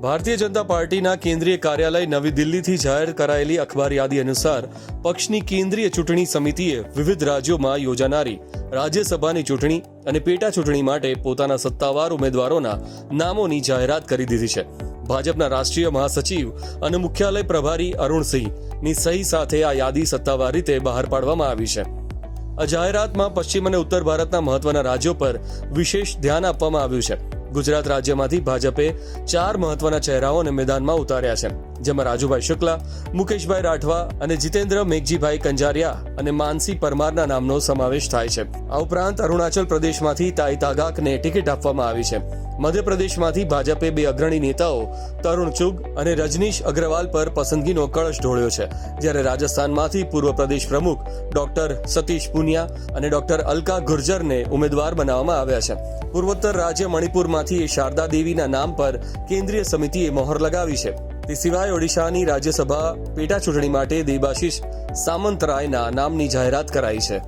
ભારતીય જનતા પાર્ટીના કેન્દ્રીય કાર્યાલય નવી દિલ્હીથી જાહેર કરાયેલી અખબાર યાદી અનુસાર પક્ષની કેન્દ્રીય ચૂંટણી સમિતિએ વિવિધ રાજ્યોમાં યોજાનારી રાજ્યસભાની ચૂંટણી અને પેટા ચૂંટણી માટે પોતાના સત્તાવાર ઉમેદવારોના નામોની જાહેરાત કરી દીધી છે. ભાજપના રાષ્ટ્રીય મહાસચિવ અને મુખ્યાલય પ્રભારી અરુણસિંહની સહી સાથે આ યાદી સત્તાવાર રીતે બહાર પાડવામાં આવી છે. આ જાહેરાતમાં પશ્ચિમ અને ઉત્તર ભારતના મહત્વના રાજ્યો પર વિશેષ ધ્યાન આપવામાં આવ્યું છે. ગુજરાત રાજ્યમાંથી ભાજપે 4 મહત્વના ચહેરાઓને મેદાનમાં ઉતાર્યા છે, જેમાં રાજુભાઈ શુક્લા, મુકેશભાઈ રાઠવા અને જીતેન્દ્ર મેઘજીભાઈ કંજારિયા અને માનસી પરમારના નામનો સમાવેશ થાય છે. આ ઉપરાંત અરુણાચલ પ્રદેશમાંથી તાઈ તાગાકને ટિકિટ આપવામાં આવી છે. મધ્યપ્રદેશમાંથી ભાજપે 2 અગ્રણી નેતાઓ તરુણ ચુગ અને રજનીશ અગ્રવાલ પર પસંદગીનો કળશ ઢોળ્યો છે, જ્યારે રાજસ્થાનમાંથી પૂર્વ પ્રદેશ પ્રમુખ ડોક્ટર સતીશ પુનિયા અને ડોક્ટર અલકા ગુર્જરને ઉમેદવાર બનાવવામાં આવ્યા છે. પૂર્વોત્તર રાજ્ય મણિપુરમાંથી શારદા દેવીના નામ પર કેન્દ્રીય સમિતિએ મહોર લગાવી છે. તે સિવાય ઓડિશાની રાજ્યસભા પેટા ચૂંટણી માટે દેબાશિષ સામંતરાયના નામની જાહેરાત કરાઈ છે.